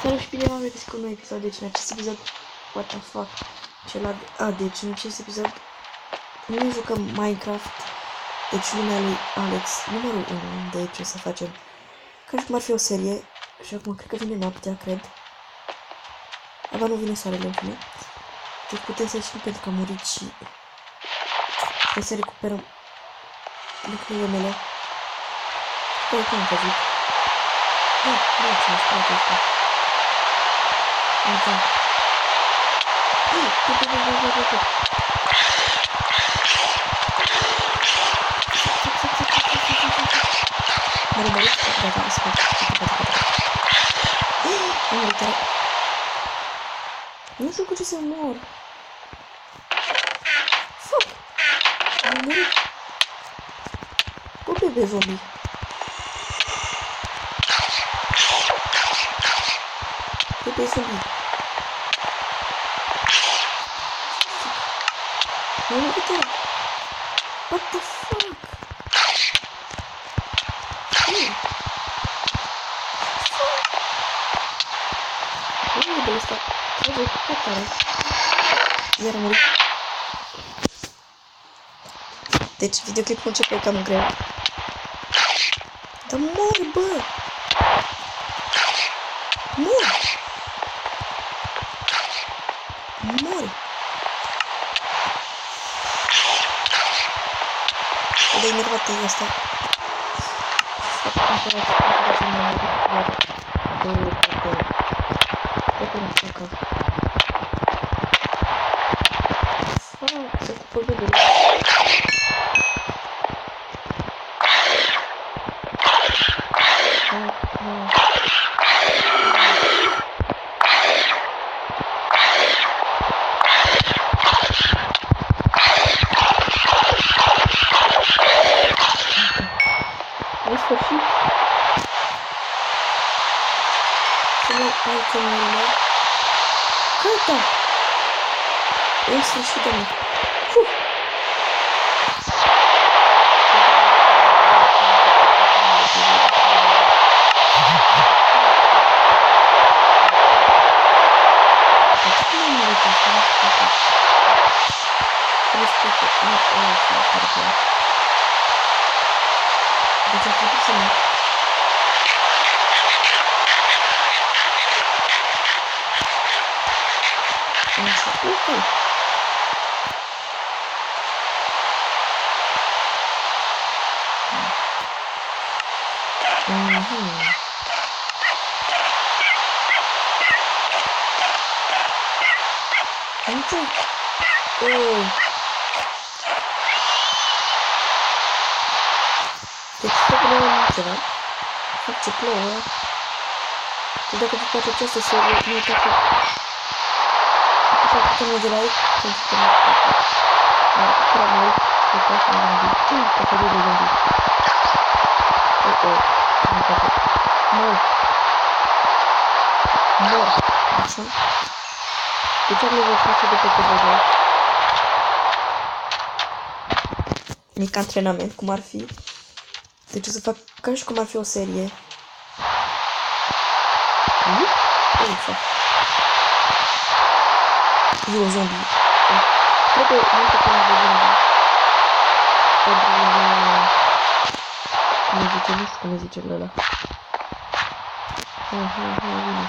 Salve și bine v-am regăsit cu un nou episod. Deci în acest episod, what the fuck, deci în acest episod nu jucăm Minecraft, deci lumea lui Alex, numărul 1, deci o să facem ca și cum ar fi o serie și acum cred că vine noaptea, cred. Aba nu vine soarele în fine. Deci putem să ieșim pentru că am murit și trebuie să recuperăm lucrurile mele. Păi, cum am căzut? Nu, ce-mi spate ăsta. Uite. M-a rămărit? Gata, spate. Am murit. Nu știu cu ce să mor. Fuck! Am murit. Bă, bebe zombie. Bebe zombie. Nu mă uite. What the fuck? Nu de asta. Trebuie cu tare. Iar am murit. Deci videoclipul începe cam greu. Dar mor, bă! Mor! Mor! De enervat e asta. Se ocupă bebele. În sfârșit. Să nu ai cămările. Gata! În sfârșit, doamne. Deci ar trebui să merg. Așa, ok. Uite. Deci să punem ceva. Fac ce plouă. Și dacă vă place această serie, nu uitați să putem de like, pentru că nu prea mult, să faci un zombie. Că să de zombie. Mor. Mor. Așa. Deci am le voi face de pe TV. Mic antrenament, cum ar fi. Deci o să fac ca și cum ar fi o serie. E un zombie. Cred că nu te pune de zombie. Pentru cum zice, nu știu cum zice ăla. Vine.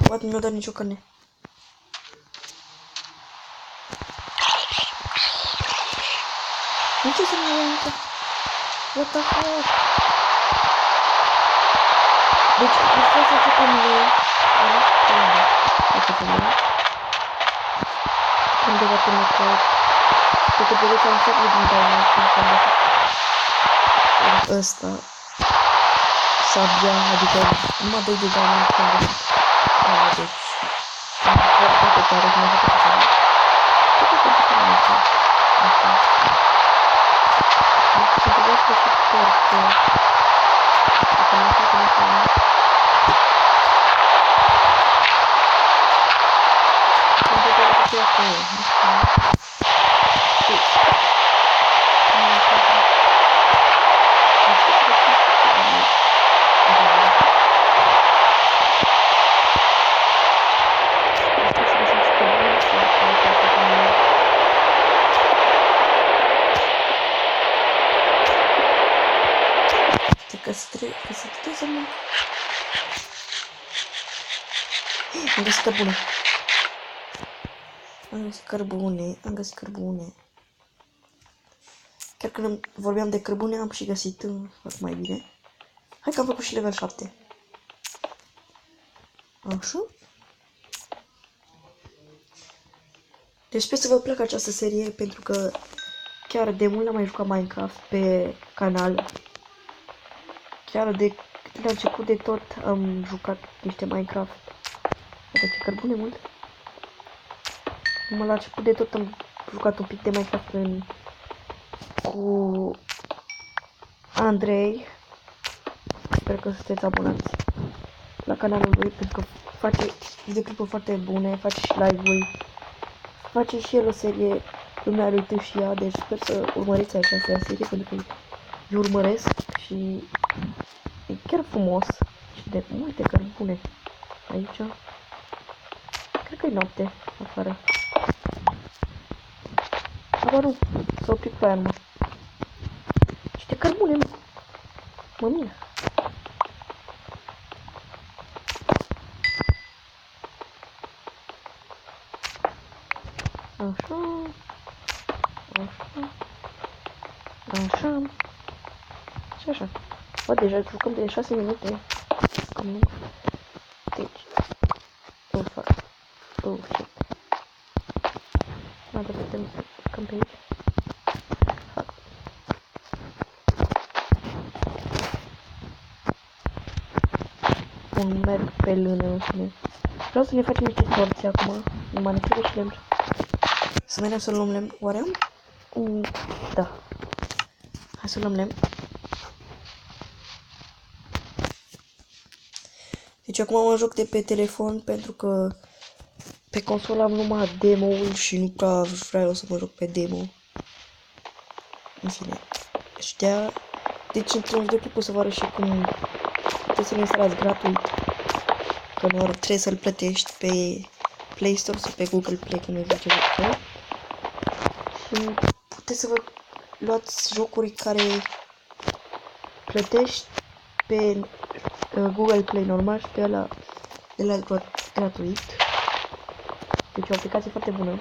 Poate nu mi-a dat nicio carne. Nu ce să mă iau încă? What the fuck? Deci, vreau să facem noi. Undeva până că... Pentru că vedeți am făcut din Diamond când ăsta. Sabia, adică numai 2 de Diamond când am făcut. Deci... Am făcut foarte tare cum am făcut așa. Cred că pentru că am făcut. Asta. Să vedeți că și foarte... Dacă nu știu cum asta. Am făcut la ce acolo. Nu știu. lasă-mă. Am găsit cărbune. Am găsit cărbune. Chiar când vorbeam de cărbune, am și găsit mai bine. Hai că am făcut și level 7. Așa. Deci sper să vă placă această serie, pentru că chiar de mult n-am mai jucat Minecraft pe canal. Chiar de la început de tot am jucat niște Minecraft. Uite ce cărbune mult. Numai la început de tot am jucat un pic de Minecraft cu Andrei. Sper că sunteți abonați la canalul lui, pentru că face videoclipuri foarte bune, face și live-uri. Face și el o serie, lumea lui tu și ea, deci sper să urmăriți această serie, pentru că eu urmăresc și e chiar frumos și de multe cărbune aici. Cred că e noapte afară. Aba nu, s-a oprit ploaia numai. Și de cărbune, mă mir. Așa. Așa. Așa. Și așa. Bă, deja jucăm de 6 minute. Cam lung. Deci. Oh, fuck. Oh, shit. Dar putem să jucăm pe aici. Fuck. Un merg pe lână, nu știu. Vreau să ne facem niște torți acum. Numai ne trebuie și lemn. Să mergem să luăm lemn. Oare am? Da. Hai să luăm lemn. Deci acum mă joc de pe telefon, pentru că pe consolă am numai demo-ul și nu prea vreau să mă joc pe demo. În fine. Și de-aia, deci într-un videoclip o să vă arăt și cum puteți să-l instalați gratuit. Că nu trebuie să-l plătești pe Play Store sau pe Google Play, cum îi zice jocul. Și puteți să vă luați jocuri care plătești pe Google Play normal și pe ăla de la gratuit. Deci o aplicație foarte bună.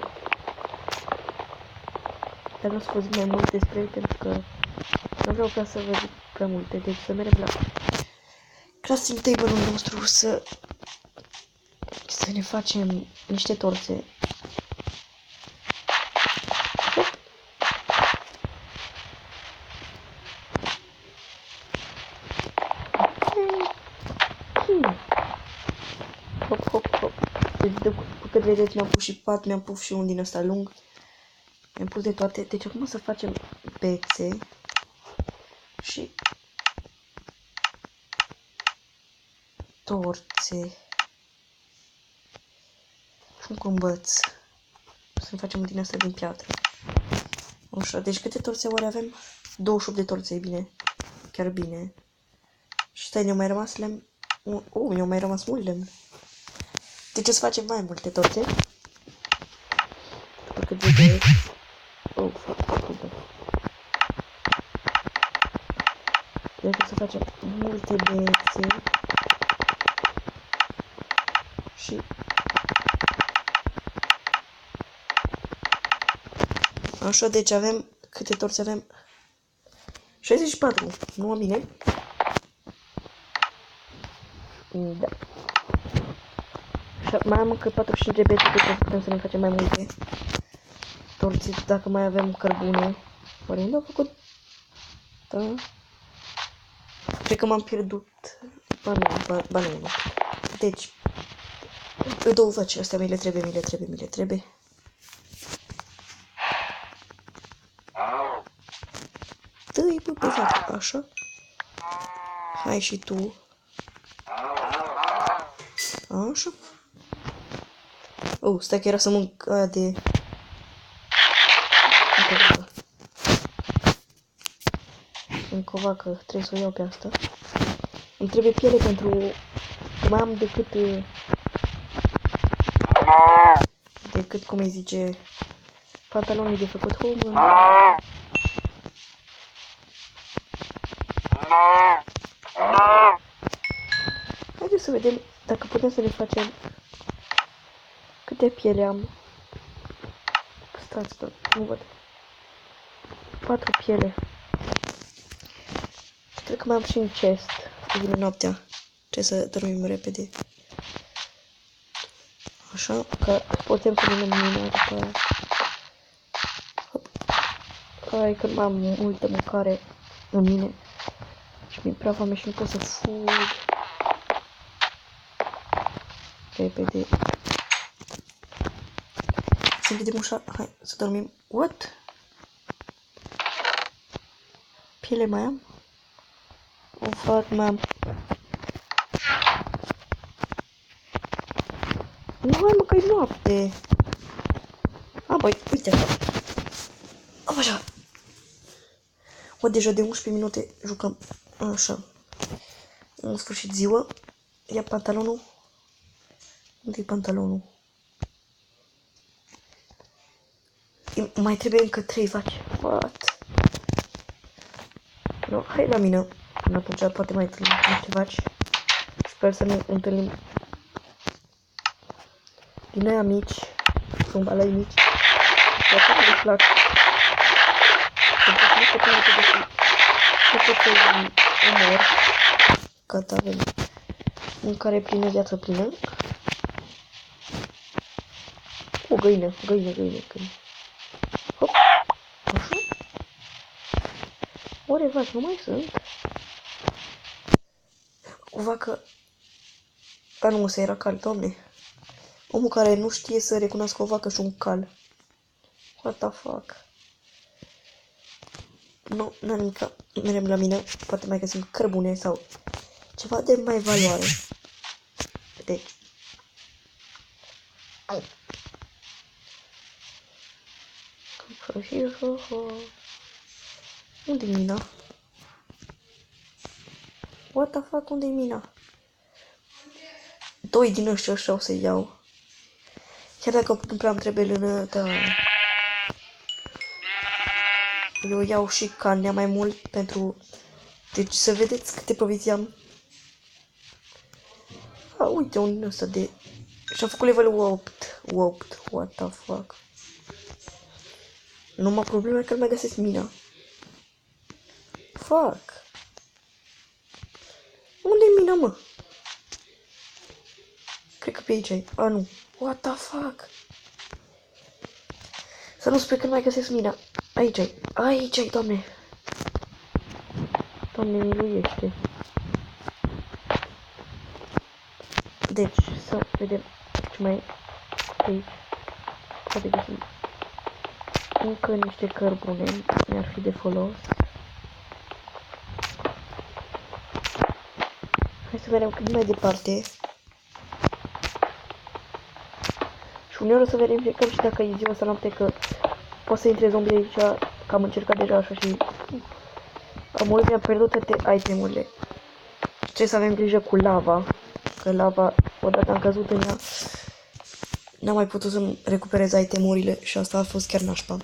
Dar nu o să vă zic mai mult despre el, pentru că nu vreau prea să vă zic prea multe. Deci să mergem la crafting table-ul nostru să ne facem niște torțe. Hop, hop, hop. Deci, după cât vedeți, mi-am pus și pat, mi-am pus și un din ăsta lung. Mi-am pus de toate. Deci acum o să facem bețe. Și torțe. Și un combăț. Să ne facem din asta din piatră. Așa, deci câte torțe oare avem? 28 de torțe, e bine. Chiar bine. Și stai, ne-au mai rămas lemn. Ne-au mai rămas mult lemn. Deci o să facem mai multe torțe. După cât vedeți. Oh, fuck. Deci o să facem multe bețe. Și așa, deci avem, câte torțe avem? 64, nu am bine? Da. Și mai am încă 45 de bețe, deci putem să ne facem mai multe torțe, dacă mai avem cărbune. Oare unde au făcut? Da. Cred că m-am pierdut. Ba nu. Deci, două faci, astea mi le trebuie. Dă-i, bă, pe față, așa. Hai și tu. Așa. Oh, stai că era să mănânc aia de... Încă o vacă, trebuie să o iau pe asta. Îmi trebuie piele pentru... Mai am decât, cum îi zice, pantalonii de făcut home. să vedem dacă putem să ne facem câte piele am. Stați tot, nu văd. 4 piele. Și cred că mai am și un chest. Vine noaptea. Trebuie să dormim repede. Așa, că putem să venim mâine după aia. Hai că mai am multă mâncare în mine. Și mi-e prea foame și nu pot să fug. Repede. Să vedem ușa. Hai să dormim. What? Piele mai am? O fac, mai-am. Nu, hai mă, că e noapte. A, băi, uite așa. Am așa. O, deja de 11 minute jucăm. Așa. În sfârșit ziua. Ia pantalonul. Unde e pantalonul? Mai trebuie încă 3 vaci. What? No, hai la mine. Până atunci poate mai întâlnim niște vaci. Sper să ne întâlnim din aia mici. Sunt alei mici. Dacă nu-i plac. Pentru că nu pot să-i omor. Gata, avem mâncare plină, viață plină. O găină. Hop. Așa. Oare vaci nu mai sunt? O vacă. A, nu, ăsta era cal, doamne. Omul care nu știe să recunoască o vacă și un cal. What the fuck? Nu, n-am nimic. Merem la mine. Poate mai găsim cărbune sau ceva de mai valoare. Deci. Unde-i mina? What the fuck? Unde-i mina? 2 din ăștia așa o să iau. Chiar dacă nu prea îmi trebuie lână, dar eu iau și carnea mai mult pentru... Deci să vedeți câte provizii am. A, uite un din ăsta de... Și-am făcut level 8. What the fuck? Numai problema e că nu mai găsesc mina. Fuck. Unde-i mina, mă? Cred că pe aici e. A, nu. What the fuck? Să nu spui că nu mai găsesc mina. Aici e. Aici e, doamne. Doamne, miluiește. Deci, să vedem ce mai e aici. Poate găsim încă niște cărbune. Mi-ar fi de folos. Hai să vedem cât mai departe. Și uneori o să verificăm și dacă e ziua sau noapte, că poate să intre zombie aici, că am încercat deja așa și mult mi-am pierdut toate itemurile. Trebuie să avem grijă cu lava, că lava, odată am căzut în ea, n-am mai putut să-mi recuperez itemurile și asta a fost chiar nașpa.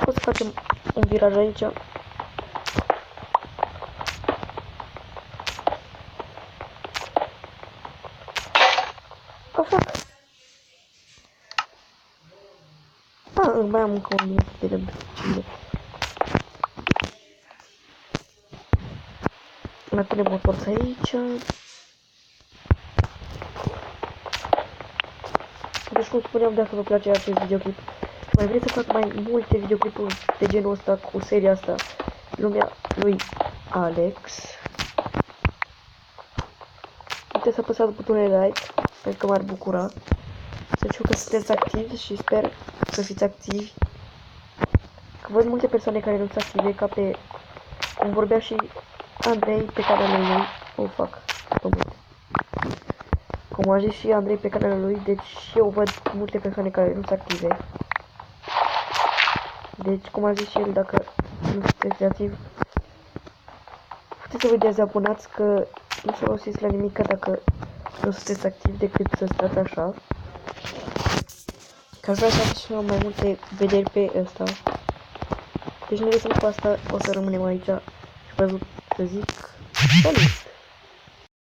Pot să facem un viraj aici. Mai am încă un minut de lemn. Mai punem o torță aici. Deci cum spuneam, dacă vă place acest videoclip și mai vreți să fac mai multe videoclipuri de genul ăsta cu seria asta, lumea lui Alex, puteți să apăsați butonul like, pentru că m-ar bucura. Să știu că sunteți activi și sper să fiți activi. Că văd multe persoane care nu sunt active, ca pe cum vorbea și Andrei pe canalul lui. Oh, fuck. Cum a zis și Andrei pe canalul lui, deci și eu văd multe persoane care nu sunt active. Deci, cum a zis și el, dacă nu sunteți activi, puteți să vă dezabonați, că nu folosiți la nimic dacă nu sunteți activi, decât să stați așa. Că aș vrea să fac și mai multe vederi pe ăsta. Deci ne lăsăm cu asta, o să rămânem aici și văzut să zic salut!